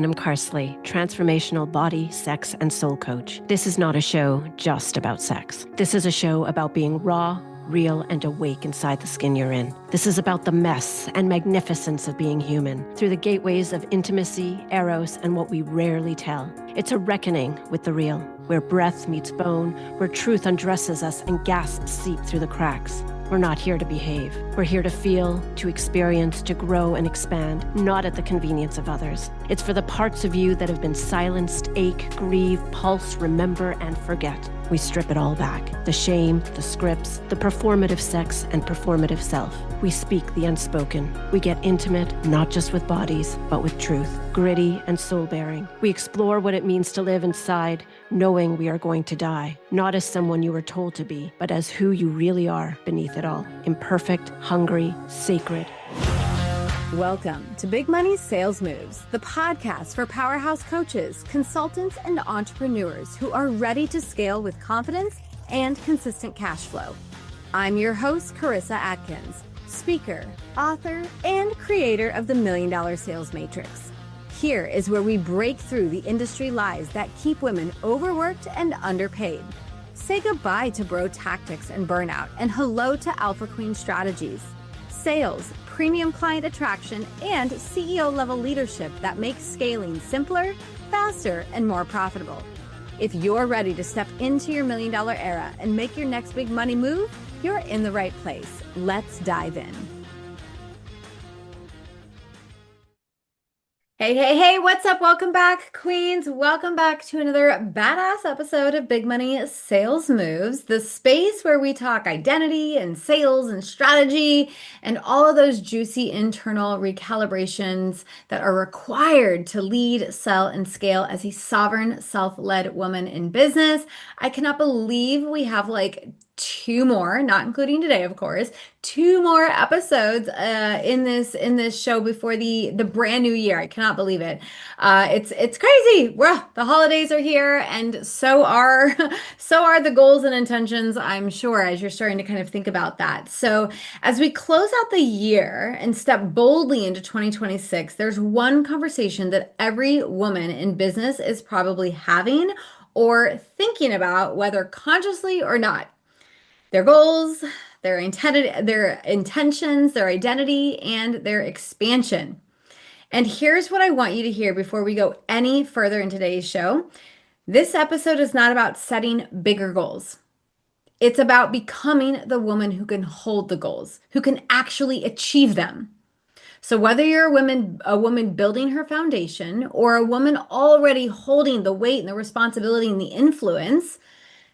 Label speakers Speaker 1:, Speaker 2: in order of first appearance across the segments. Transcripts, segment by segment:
Speaker 1: I'm Karissa, transformational body, sex, and soul coach. This is not a show just about sex. This is a show about being raw, real, and awake inside the skin you're in. This is about the mess and magnificence of being human through the gateways of intimacy, eros, and what we rarely tell. It's a reckoning with the real, where breath meets bone, where truth undresses us and gasps seep through the cracks. We're not here to behave. We're here to feel, to experience, to grow and expand, not at the convenience of others. It's for the parts of you that have been silenced, ache, grieve, pulse, remember, and forget. We strip it all back. The shame, the scripts, the performative sex and performative self. We speak the unspoken. We get intimate, not just with bodies, but with truth, gritty and soul-bearing. We explore what it means to live inside, knowing we are going to die, not as someone you were told to be, but as who you really are beneath it all. Imperfect, hungry, sacred.
Speaker 2: Welcome to Big Money Sales Moves, the podcast for powerhouse coaches, consultants, and entrepreneurs who are ready to scale with confidence and consistent cash flow. I'm your host, Karissa Atkins, speaker, author, and creator of the $1 Million Sales Matrix. Here is where we break through the industry lies that keep women overworked and underpaid. Say goodbye to bro tactics and burnout, and hello to alpha queen strategies. Sales, premium client attraction, and CEO level leadership that makes scaling simpler, faster, and more profitable. If you're ready to step into your $1 million era and make your next big money move, you're in the right place. Let's dive in. Hey, what's up? Welcome back, queens. Welcome back to another badass episode of Big Money Sales Moves, the space where we talk identity and sales and strategy and all of those juicy internal recalibrations that are required to lead, sell, and scale as a sovereign, self-led woman in business. I cannot believe we have two more, not including today, of course, two more episodes in this show before the brand new year. I cannot believe it. It's crazy. Well, the holidays are here, and so are the goals and intentions, I'm sure, as you're starting to kind of think about that. So as we close out the year and step boldly into 2026, there's one conversation that every woman in business is probably having or thinking about, whether consciously or not. Their goals, their intentions, their identity, and their expansion. And here's what I want you to hear before we go any further in today's show. This episode is not about setting bigger goals. It's about becoming the woman who can hold the goals, who can actually achieve them. So whether you're a woman building her foundation, or a woman already holding the weight and the responsibility and the influence,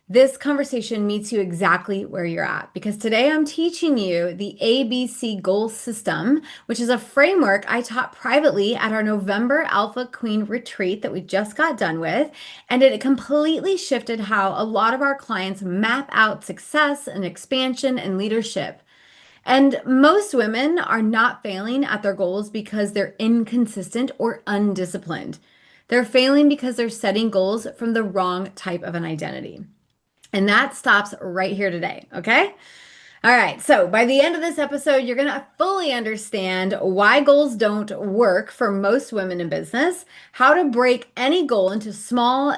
Speaker 2: this conversation meets you exactly where you're at, because today I'm teaching you the ABC goal system, which is a framework I taught privately at our November Alpha Queen retreat that we just got done with. And it completely shifted how a lot of our clients map out success and expansion and leadership. And most women are not failing at their goals because they're inconsistent or undisciplined. They're failing because they're setting goals from the wrong type of an identity. And that stops right here today, okay? All right, so by the end of this episode, you're going to fully understand why goals don't work for most women in business, how to break any goal into small,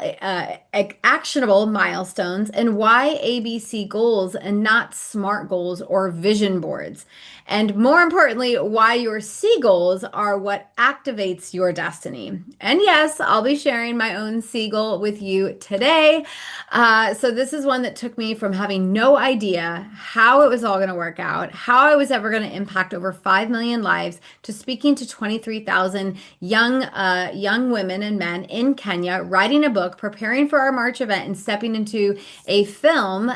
Speaker 2: actionable milestones, and why ABC goals and not SMART goals or vision boards. And more importantly, why your C goals are what activates your destiny. And yes, I'll be sharing my own C goal with you today. So this is one that took me from having no idea how it was all going to work out, how I was ever going to impact over 5 million lives, to speaking to 23,000 young women and men in Kenya, writing a book, preparing for our March event, and stepping into a film.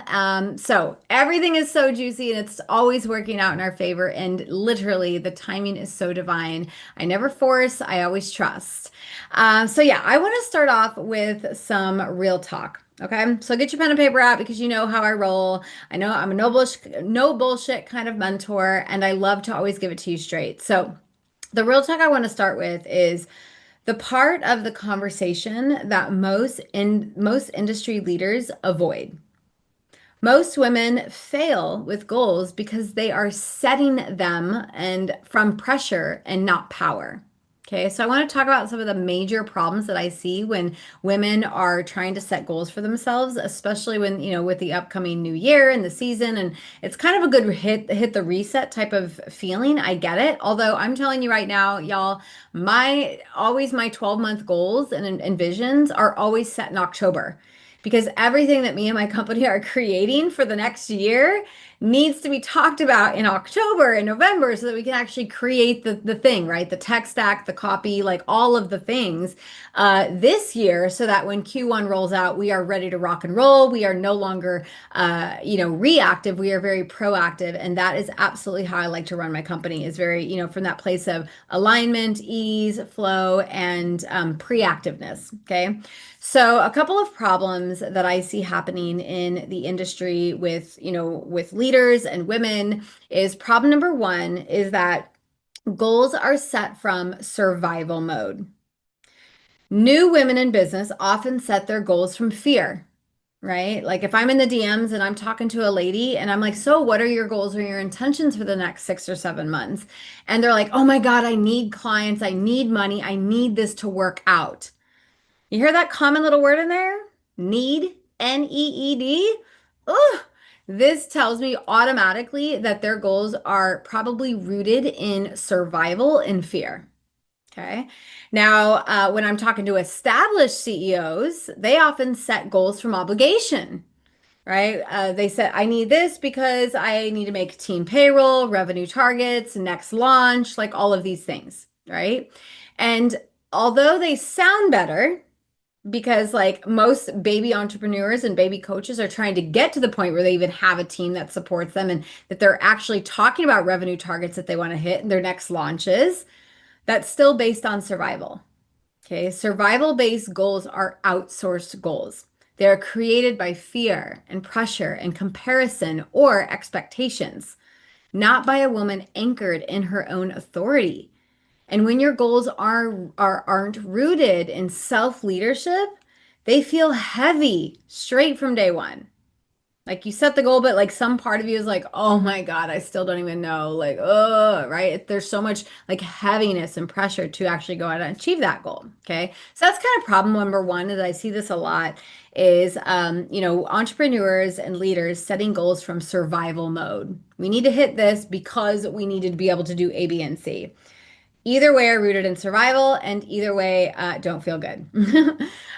Speaker 2: So everything is so juicy, and it's always working out in our favor. And literally, the timing is so divine. I never force, I always trust. So yeah, I want to start off with some real talk. Okay, so get your pen and paper out, because you know how I roll. I know I'm a no bullshit kind of mentor, and I love to always give it to you straight. So the real talk I want to start with is the part of the conversation that most industry leaders avoid. Most women fail with goals because they are setting them and from pressure and not power. Okay, so I want to talk about some of the major problems that I see when women are trying to set goals for themselves, especially when, with the upcoming new year and the season. And it's kind of a good hit the reset type of feeling. I get it. Although I'm telling you right now, y'all, my 12-month goals and visions are always set in October because everything that me and my company are creating for the next year needs to be talked about in October and November so that we can actually create the thing, right? The tech stack, the copy, like all of the things this year so that when Q1 rolls out, we are ready to rock and roll. We are no longer, reactive. We are very proactive. And that is absolutely how I like to run my company is very, from that place of alignment, ease, flow, and pre-activeness. Okay. So a couple of problems that I see happening in the industry with leaders and women is problem number one is that goals are set from survival mode. New women in business often set their goals from fear, right? Like if I'm in the DMs and I'm talking to a lady and I'm like, so what are your goals or your intentions for the next 6 or 7 months? And they're like, oh my God, I need clients, I need money, I need this to work out. You hear that common little word in there? Need, N-E-E-D? Ugh. This tells me automatically that their goals are probably rooted in survival and fear. Okay. Now, when I'm talking to established CEOs, they often set goals from obligation, right? They said, I need this because I need to make team payroll, revenue targets, next launch, like all of these things, right? And although they sound better, because like most baby entrepreneurs and baby coaches are trying to get to the point where they even have a team that supports them and that they're actually talking about revenue targets that they want to hit in their next launches, that's still based on survival. Okay, survival-based goals are outsourced goals. They are created by fear and pressure and comparison or expectations, not by a woman anchored in her own authority. And when your goals aren't rooted in self-leadership, they feel heavy straight from day one. Like you set the goal, but like some part of you is like, oh my God, I still don't even know. Like, oh, right? There's so much like heaviness and pressure to actually go out and achieve that goal. Okay. So that's kind of problem number one, is I see this a lot is, entrepreneurs and leaders setting goals from survival mode. We need to hit this because we needed to be able to do A, B, and C. Either way are rooted in survival, and either way don't feel good.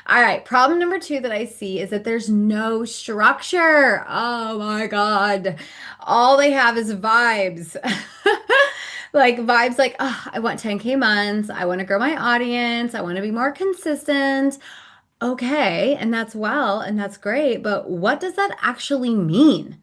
Speaker 2: All right, problem number two that I see is that there's no structure. Oh my God. All they have is vibes. Like vibes like, oh, I want 10K months. I want to grow my audience. I want to be more consistent. Okay, and that's great, but what does that actually mean?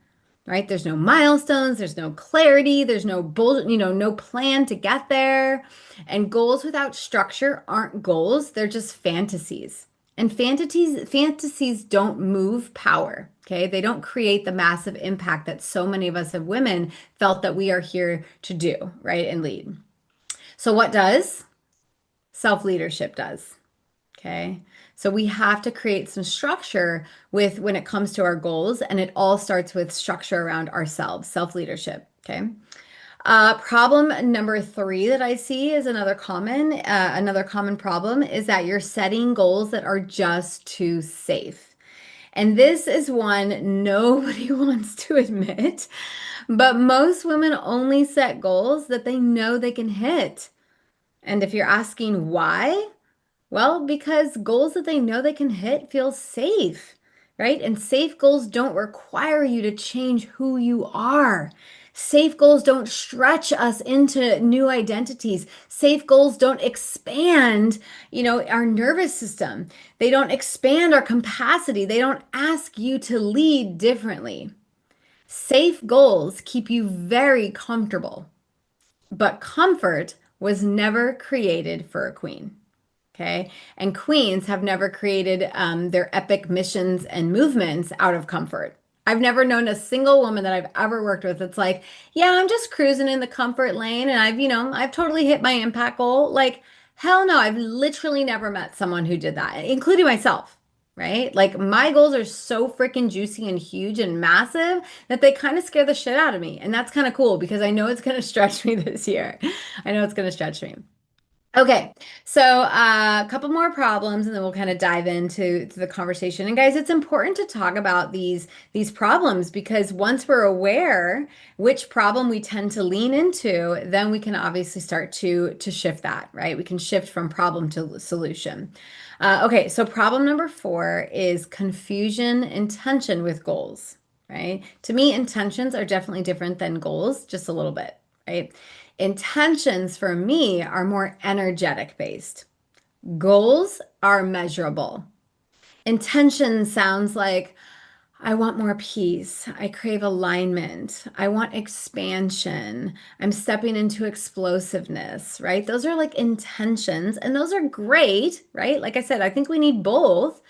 Speaker 2: Right? There's no milestones, there's no clarity, there's no no plan to get there. And goals without structure aren't goals, they're just fantasies. And fantasies don't move power, okay? They don't create the massive impact that so many of us as women felt that we are here to do, right? And lead. So what does? Self-leadership does. Okay. So we have to create some structure with when it comes to our goals, and it all starts with structure around ourselves, self-leadership. Okay. Problem number three that I see is another common problem is that you're setting goals that are just too safe. And this is one nobody wants to admit, but most women only set goals that they know they can hit. And if you're asking why, well, because goals that they know they can hit feel safe, right? And safe goals don't require you to change who you are. Safe goals don't stretch us into new identities. Safe goals don't expand, our nervous system. They don't expand our capacity. They don't ask you to lead differently. Safe goals keep you very comfortable, but comfort was never created for a queen. Okay. And queens have never created their epic missions and movements out of comfort. I've never known a single woman that I've ever worked with that's like, yeah, I'm just cruising in the comfort lane and I've totally hit my impact goal. Like, hell no, I've literally never met someone who did that, including myself. Right? Like my goals are so freaking juicy and huge and massive that they kind of scare the shit out of me. And that's kind of cool because I know it's going to stretch me this year. I know it's going to stretch me. Okay, so a couple more problems, and then we'll kind of dive into the conversation. And guys, it's important to talk about these problems because once we're aware which problem we tend to lean into, then we can obviously start to shift that, right? We can shift from problem to solution. Okay, so problem number 4 is confusion and tension with goals, right? To me, intentions are definitely different than goals, just a little bit, right? Intentions for me are more energetic based. Goals are measurable. Intention sounds like I want more peace. I crave alignment. I want expansion. I'm stepping into explosiveness, right? Those are like intentions, and those are great, right? Like I said, I think we need both,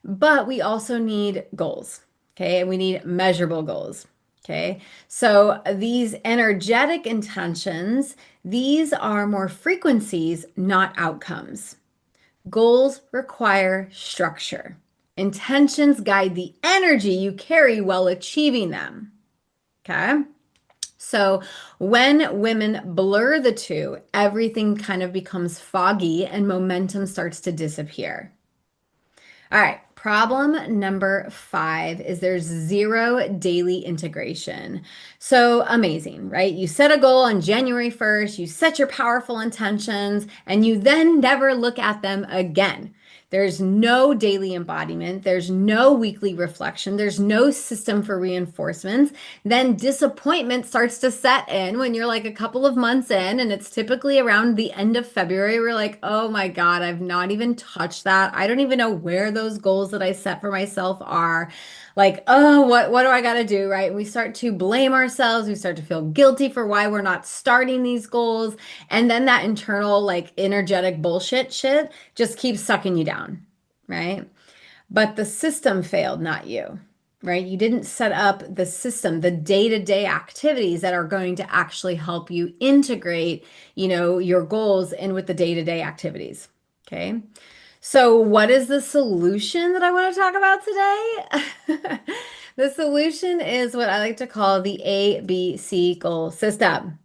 Speaker 2: but we also need goals. Okay. And we need measurable goals. Okay. So these energetic intentions, these are more frequencies, not outcomes. Goals require structure. Intentions guide the energy you carry while achieving them. Okay. So when women blur the two, everything kind of becomes foggy and momentum starts to disappear. All right. Problem number 5 is there's zero daily integration. So amazing, right? You set a goal on January 1st, you set your powerful intentions, and you then never look at them again. There's no daily embodiment. There's no weekly reflection. There's no system for reinforcements. Then disappointment starts to set in when you're like a couple of months in, and it's typically around the end of February. We're like, oh my God, I've not even touched that. I don't even know where those goals that I set for myself are. Like, oh, what do I got to do, right? And we start to blame ourselves. We start to feel guilty for why we're not starting these goals. And then that internal, like, energetic bullshit shit just keeps sucking you down, right? But the system failed, not you, right? You didn't set up the system, the day-to-day activities that are going to actually help you integrate, your goals in with the day-to-day activities. Okay. So, what is the solution that I want to talk about today? The solution is what I like to call the ABC goal system.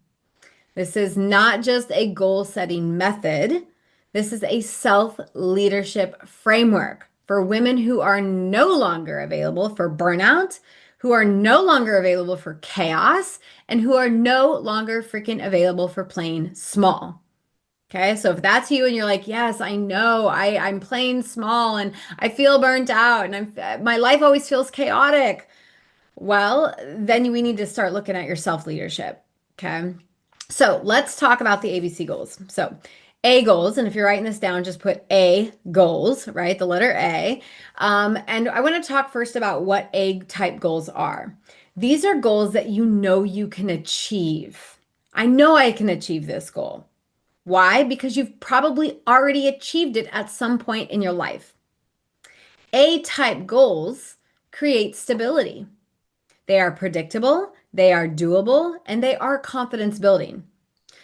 Speaker 2: This is not just a goal setting method. This is a self leadership framework for women who are no longer available for burnout, who are no longer available for chaos, and who are no longer freaking available for playing small. Okay, so if that's you and you're like, yes, I know, I'm playing small and I feel burnt out and my life always feels chaotic. Well, then we need to start looking at your self-leadership. Okay. So let's talk about the ABC goals. So A goals, and if you're writing this down, just put A goals, right? The letter A. And I want to talk first about what A type goals are. These are goals that you know you can achieve. I know I can achieve this goal. Why? Because you've probably already achieved it at some point in your life. A type goals create stability. They are predictable, they are doable, and they are confidence building.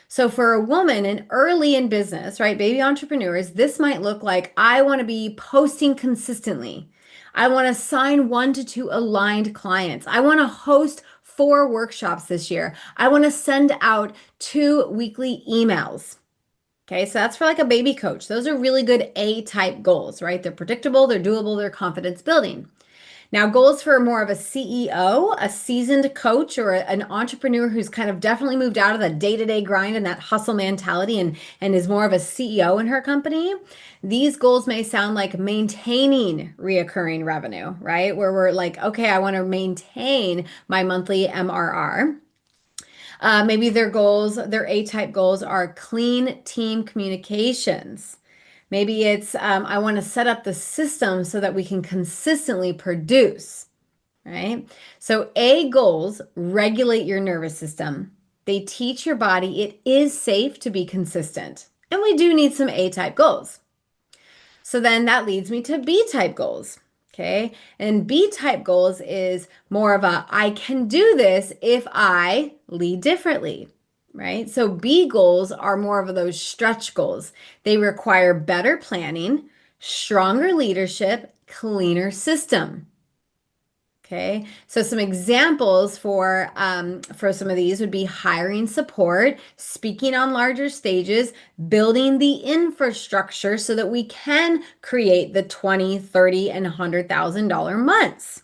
Speaker 2: So for a woman and early in business, right, baby entrepreneurs, this might look like I want to be posting consistently. I want to sign 1 to 2 aligned clients. I want to host 4 workshops this year. I want to send out 2 weekly emails. Okay, so that's for like a baby coach. Those are really good A type goals, right? They're predictable, they're doable, they're confidence building. Now, goals for more of a CEO, a seasoned coach, or an entrepreneur who's kind of definitely moved out of the day-to-day grind and that hustle mentality and is more of a CEO in her company. These goals may sound like maintaining reoccurring revenue, right? Where we're like, okay, I want to maintain my monthly MRR. Maybe their goals, their A-type goals are clean team communications. Maybe it's, I want to set up the system so that we can consistently produce, right? So A goals regulate your nervous system. They teach your body it is safe to be consistent. And we do need some A-type goals. So then that leads me to B-type goals. Okay. And B-type goals is more of a I can do this if I lead differently, right? So B goals are more of those stretch goals. They require better planning, stronger leadership, cleaner system. Okay, so some examples for some of these would be hiring support, speaking on larger stages, building the infrastructure so that we can create the 20, 30, and $100,000 months.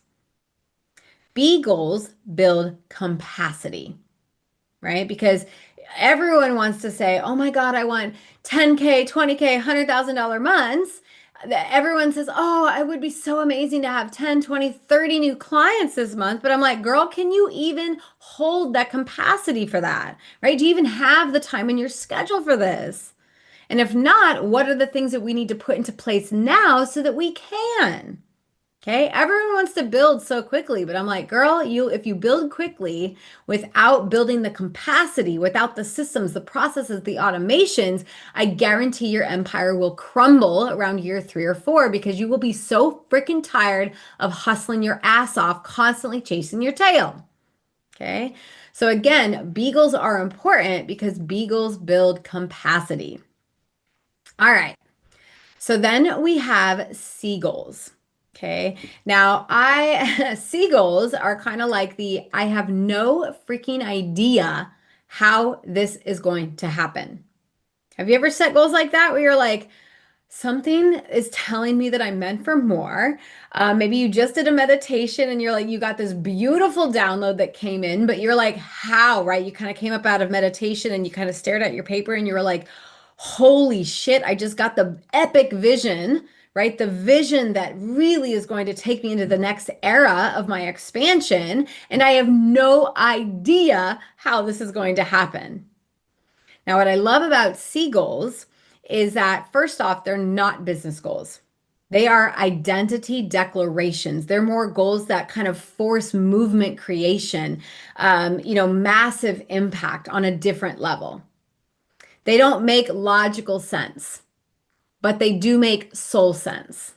Speaker 2: B goals build capacity, right? Because everyone wants to say, oh my God, I want 10K, 20K, $100,000 months. Everyone says, oh, it would be so amazing to have 10, 20, 30 new clients this month. But I'm like, girl, can you even hold that capacity for that, right? Do you even have the time in your schedule for this? And if not, what are the things that we need to put into place now so that we can? Okay, everyone wants to build so quickly, but I'm like, girl, if you build quickly without building the capacity, without the systems, the processes, the automations, I guarantee your empire will crumble around year 3 or 4 because you will be so freaking tired of hustling your ass off, constantly chasing your tail. Okay, so again, beagles are important because beagles build capacity. All right. So then we have seagulls. Okay. Now, seagulls are kind of like I have no freaking idea how this is going to happen. Have you ever set goals like that where you're like, something is telling me that I'm meant for more? Maybe you just did a meditation and you're like, you got this beautiful download that came in, but you're like, how, right? You kind of came up out of meditation and you kind of stared at your paper and you were like, holy shit, I just got the epic vision, right? The vision that really is going to take me into the next era of my expansion. And I have no idea how this is going to happen. Now, what I love about seagulls is that first off, they're not business goals. They are identity declarations. They're more goals that kind of force movement creation, massive impact on a different level. They don't make logical sense, but they do make soul sense.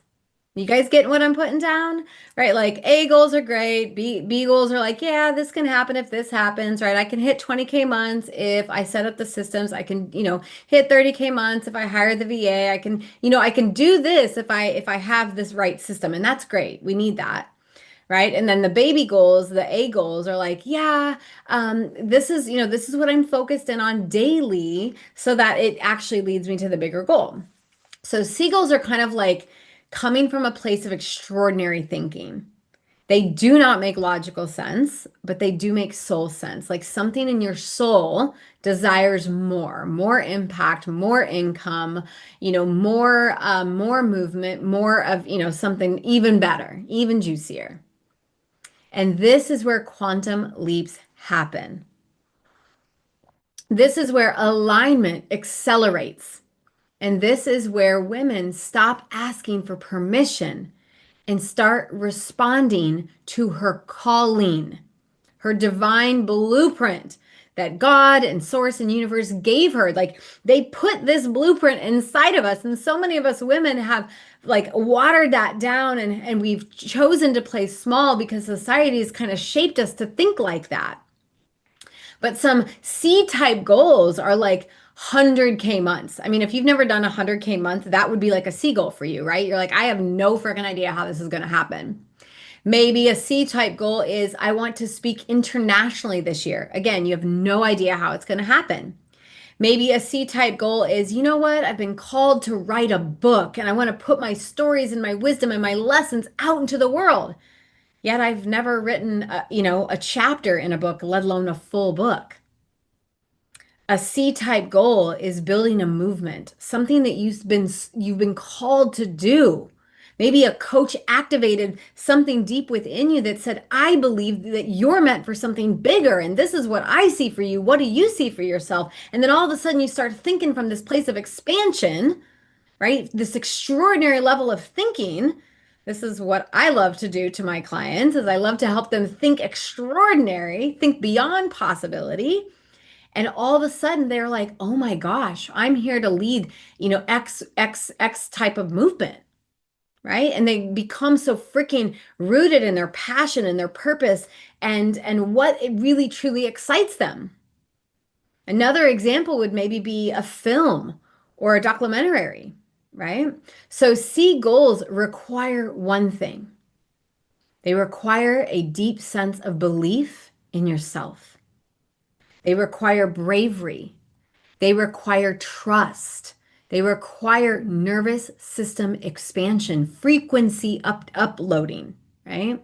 Speaker 2: You guys getting what I'm putting down? Right? Like A goals are great. B goals are like, yeah, this can happen if this happens, right? I can hit 20K months if I set up the systems. I can, hit 30K months if I hire the VA. I can do this if I have this right system. And that's great. We need that. Right. And then the baby goals, the A goals are like, yeah, this is what I'm focused in on daily so that it actually leads me to the bigger goal. So seagulls are kind of like coming from a place of extraordinary thinking. They do not make logical sense, but they do make soul sense. Like something in your soul desires more impact, more income, more movement, more of, something even better, even juicier. And this is where quantum leaps happen. This is where alignment accelerates. And this is where women stop asking for permission and start responding to her calling, her divine blueprint that God and source and universe gave her. Like they put this blueprint inside of us. And so many of us women have like watered that down and we've chosen to play small because society has kind of shaped us to think like that. But some C type goals are like 100K months. I mean, if you've never done a 100K month, that would be like a C goal for you, right? You're like, I have no freaking idea how this is going to happen. Maybe a C type goal is I want to speak internationally this year. Again, you have no idea how it's going to happen. Maybe a C type goal is, you know what? I've been called to write a book and I want to put my stories and my wisdom and my lessons out into the world. Yet I've never written, a chapter in a book, let alone a full book. A C type goal is building a movement, something that you've been called to do. Maybe a coach activated something deep within you that said, I believe that you're meant for something bigger. And this is what I see for you. What do you see for yourself? And then all of a sudden you start thinking from this place of expansion, right? This extraordinary level of thinking. This is what I love to do to my clients is I love to help them think extraordinary, think beyond possibility. And all of a sudden they're like, oh my gosh, I'm here to lead, X type of movement, right? And they become so freaking rooted in their passion and their purpose and what it really truly excites them. Another example would maybe be a film or a documentary, right? So C goals require one thing. They require a deep sense of belief in yourself. They require bravery. They require trust. They require nervous system expansion, frequency uploading, right?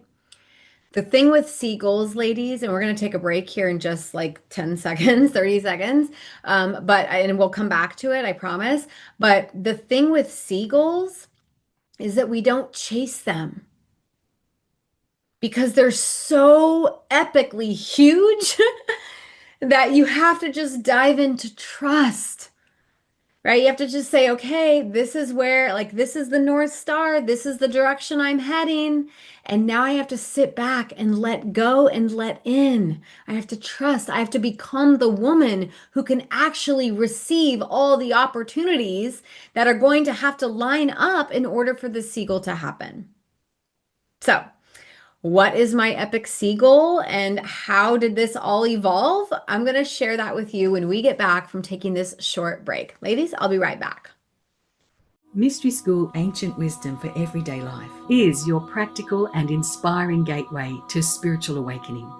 Speaker 2: The thing with seagulls, ladies, and we're going to take a break here in just like 10 seconds, 30 seconds, and we'll come back to it, I promise. But the thing with seagulls is that we don't chase them because they're so epically huge that you have to just dive into trust. Right? You have to just say, okay, this is where, like, this is the North Star. This is the direction I'm heading. And now I have to sit back and let go and let in. I have to trust. I have to become the woman who can actually receive all the opportunities that are going to have to line up in order for the seagull to happen. So, what is my epic seagull and how did this all evolve? I'm going to share that with you when we get back from taking this short break. Ladies, I'll be right back.
Speaker 3: Mystery School Ancient Wisdom for Everyday Life is your practical and inspiring gateway to spiritual awakening.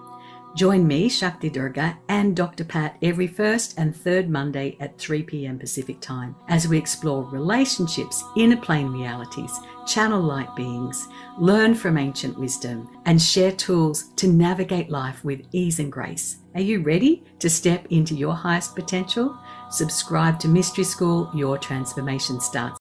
Speaker 3: Join me, Shakti Durga, and Dr. Pat every first and third Monday at 3 p.m. Pacific Time as we explore relationships, inner plane realities, channel light beings, learn from ancient wisdom, and share tools to navigate life with ease and grace. Are you ready to step into your highest potential? Subscribe to Mystery School. Your transformation starts.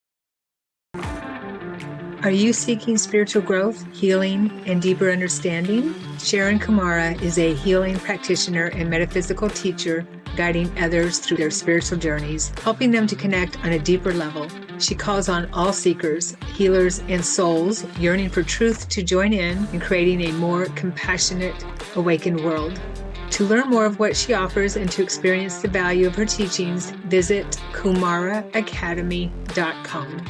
Speaker 4: Are you seeking spiritual growth, healing, and deeper understanding? Sharon Kumara is a healing practitioner and metaphysical teacher, guiding others through their spiritual journeys, helping them to connect on a deeper level. She calls on all seekers, healers, and souls yearning for truth to join in creating a more compassionate, awakened world. To learn more of what she offers and to experience the value of her teachings, visit kumaraacademy.com.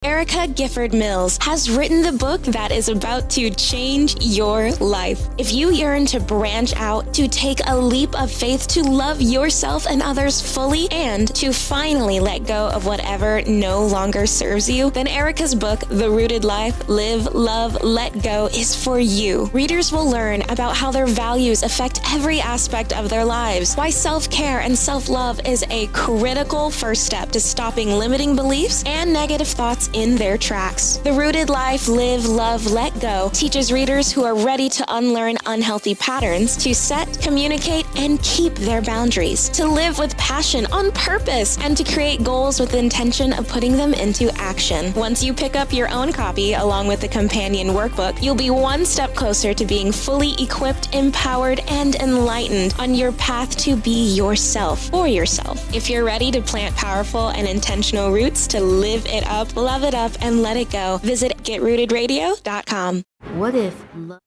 Speaker 5: Erica Gifford Mills has written the book that is about to change your life. If you yearn to branch out, to take a leap of faith, to love yourself and others fully, and to finally let go of whatever no longer serves you, then Erica's book, The Rooted Life, Live, Love, Let Go, is for you. Readers will learn about how their values affect every aspect of their lives, why self-care and self-love is a critical first step to stopping limiting beliefs and negative thoughts in their tracks. The Rooted Life, Live, Love, Let Go teaches readers who are ready to unlearn unhealthy patterns, to set, communicate, and keep their boundaries, to live with passion on purpose, and to create goals with the intention of putting them into action. Once you pick up your own copy along with the companion workbook, you'll be one step closer to being fully equipped, empowered, and enlightened on your path to be yourself for yourself. If you're ready to plant powerful and intentional roots to live it up, love it up, and let it go, visit getrootedradio.com.
Speaker 2: What if love?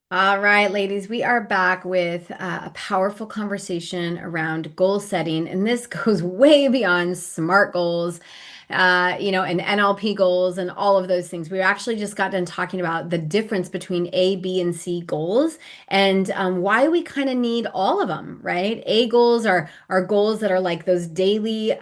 Speaker 2: All right, ladies, we are back with a powerful conversation around goal setting. And this goes way beyond SMART goals, and NLP goals and all of those things. We actually just got done talking about the difference between A, B, and C goals and why we kind of need all of them, right? A goals are goals that are like those daily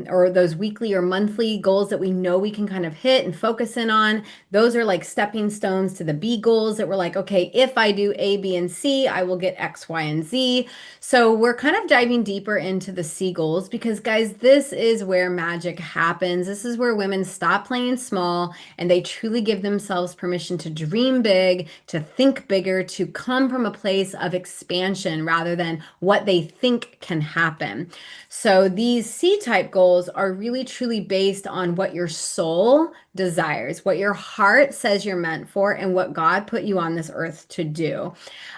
Speaker 2: or those weekly or monthly goals that we know we can kind of hit and focus in on. Those are like stepping stones to the B goals that we're like, okay, if I do A, B, and C, I will get X, Y, and Z. So we're kind of diving deeper into the C goals because, guys, this is where magic happens. This is where women stop playing small and they truly give themselves permission to dream big, to think bigger, to come from a place of expansion rather than what they think can happen. So these C-type goals are really truly based on what your soul desires, what your heart says you're meant for, and what God put you on this earth to do.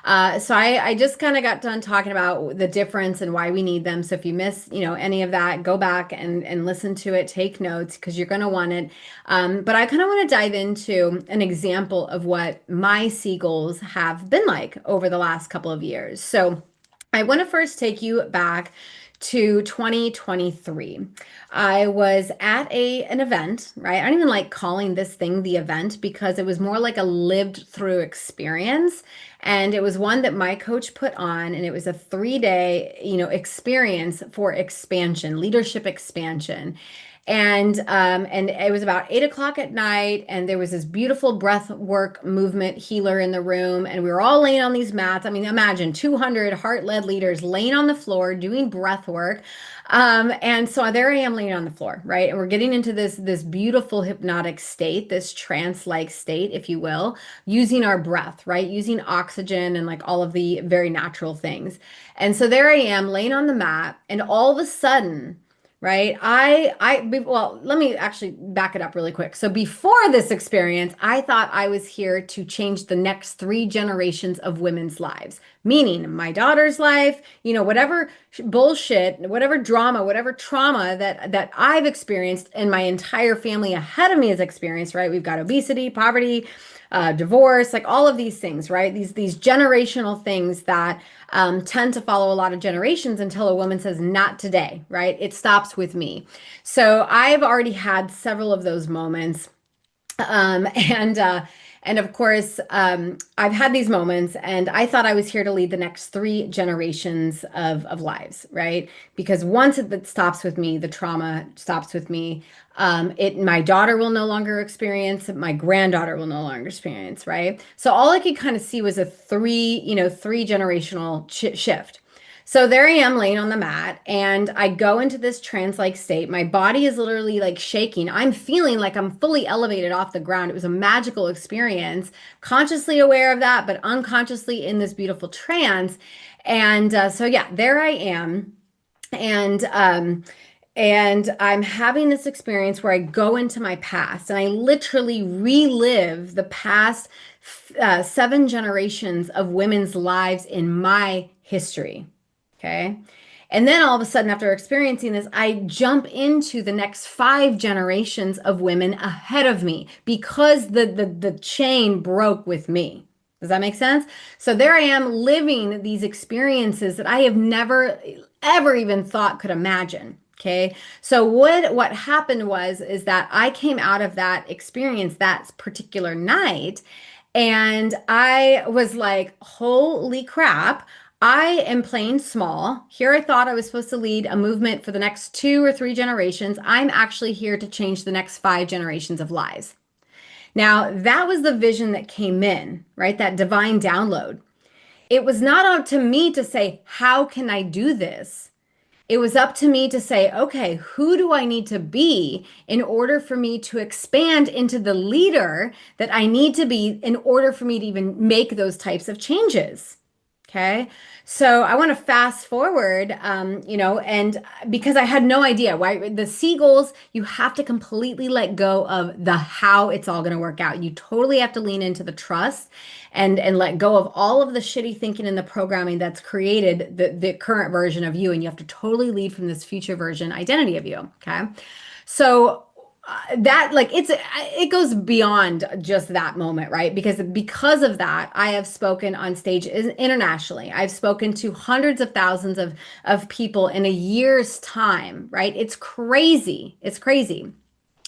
Speaker 2: So I just kind of got done talking about the difference and why we need them. So if you miss, any of that, go back and listen to it, take notes because you're going to want it. But I kind of want to dive into an example of what my C goals have been like over the last couple of years. So I want to first take you back to 2023. I was at an event, right? I don't even like calling this thing the event because it was more like a lived through experience. And it was one that my coach put on, and it was a 3-day, experience for expansion, leadership expansion. And it was about 8 o'clock at night, and there was this beautiful breath work movement healer in the room, and we were all laying on these mats. I mean, imagine 200 heart-led leaders laying on the floor doing breath work. And so there I am laying on the floor, right? And we're getting into this beautiful hypnotic state, this trance-like state, if you will, using our breath, right? Using oxygen and like all of the very natural things. And so there I am laying on the mat, and all of a sudden, right? Well, let me actually back it up really quick. So before this experience, I thought I was here to change the next 3 generations of women's lives, meaning my daughter's life, whatever bullshit, whatever drama, whatever trauma that I've experienced and my entire family ahead of me has experienced, right? We've got obesity, poverty, divorce, like all of these things, right? These generational things that tend to follow a lot of generations until a woman says, not today, right? It stops with me. So I've already had several of those moments. And of course, I've had these moments, and I thought I was here to lead the next 3 generations of lives, right? Because once it stops with me, the trauma stops with me. My daughter will no longer experience, my granddaughter will no longer experience, right? So all I could kind of see was a 3 generational shift. So there I am laying on the mat, and I go into this trance-like state. My body is literally like shaking. I'm feeling like I'm fully elevated off the ground. It was a magical experience, consciously aware of that, but unconsciously in this beautiful trance. And so yeah, there I am. And I'm having this experience where I go into my past and I literally relive the past 7 generations of women's lives in my history. Okay. And then all of a sudden, after experiencing this, I jump into the next 5 generations of women ahead of me because the chain broke with me. Does that make sense? So there I am living these experiences that I have never, ever even thought could imagine. Okay. So what happened is that I came out of that experience that particular night, and I was like, holy crap. I am playing small. Here I thought I was supposed to lead a movement for the next 2 or 3 generations. I'm actually here to change the next 5 generations of lives. Now, that was the vision that came in, right? That divine download. It was not up to me to say, how can I do this? It was up to me to say, okay, who do I need to be in order for me to expand into the leader that I need to be in order for me to even make those types of changes? Okay. So I want to fast forward, and because I had no idea why the C goals, you have to completely let go of the how it's all going to work out. You totally have to lean into the trust and let go of all of the shitty thinking and the programming that's created the current version of you. And you have to totally lead from this future version identity of you. Okay. So that it goes beyond just that moment, right? Because of that, I have spoken on stage internationally. I've spoken to hundreds of thousands of people in a year's time, right? It's crazy. It's crazy.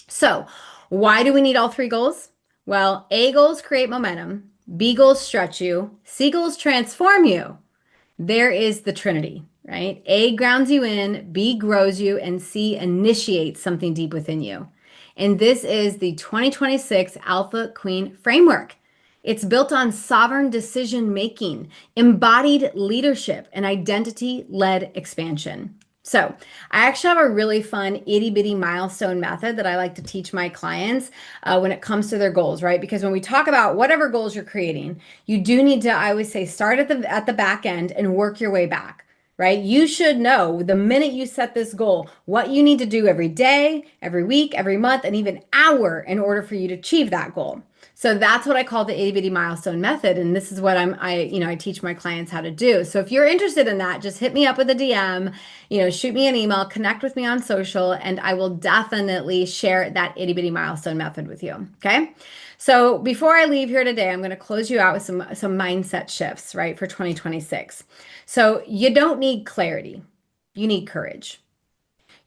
Speaker 2: So why do we need all 3 goals? Well, A goals create momentum, B goals stretch you, C goals transform you. There is the Trinity, right? A grounds you in, B grows you, and C initiates something deep within you. And this is the 2026 Alpha Queen Framework. It's built on sovereign decision making, embodied leadership, and identity-led expansion. So I actually have a really fun itty bitty milestone method that I like to teach my clients when it comes to their goals, right? Because when we talk about whatever goals you're creating, you do need to, I always say, start at the back end and work your way back. Right? You should know the minute you set this goal, what you need to do every day, every week, every month, and even hour in order for you to achieve that goal. So that's what I call the itty bitty milestone method. And this is what I teach my clients how to do. So if you're interested in that, just hit me up with a DM, shoot me an email, connect with me on social, and I will definitely share that itty bitty milestone method with you. Okay. So before I leave here today, I'm going to close you out with some mindset shifts, right, for 2026. So you don't need clarity. You need courage.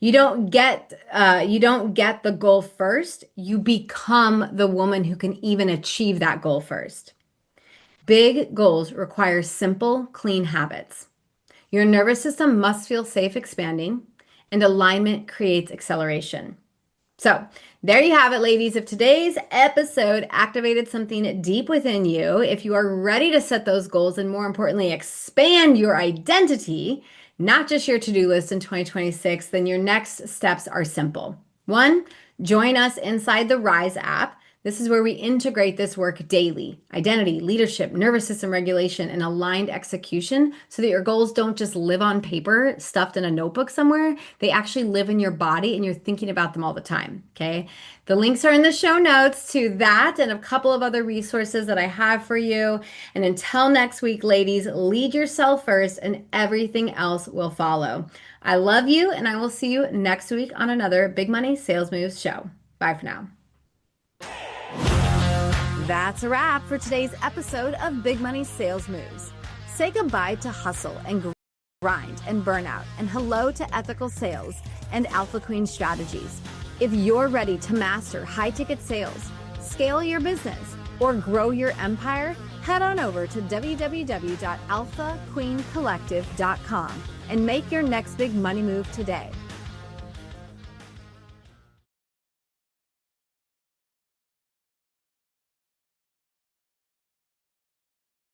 Speaker 2: You don't get the goal first. You become the woman who can even achieve that goal first. Big goals require simple, clean habits. Your nervous system must feel safe expanding, and alignment creates acceleration. So there you have it, ladies. If today's episode activated something deep within you, if you are ready to set those goals and more importantly, expand your identity, not just your to-do list in 2026, then your next steps are simple. 1, join us inside the Rise app. This is where we integrate this work daily: identity, leadership, nervous system regulation, and aligned execution, so that your goals don't just live on paper, stuffed in a notebook somewhere. They actually live in your body and you're thinking about them all the time, okay? The links are in the show notes to that and a couple of other resources that I have for you. And until next week, ladies, lead yourself first and everything else will follow. I love you, and I will see you next week on another Big Money Sales Moves show. Bye for now. That's a wrap for today's episode of Big Money Sales Moves. Say goodbye to hustle and grind and burnout, and hello to ethical sales and Alpha Queen strategies. If you're ready to master high-ticket sales, scale your business, or grow your empire, head on over to www.alphaqueencollective.com and make your next big money move today.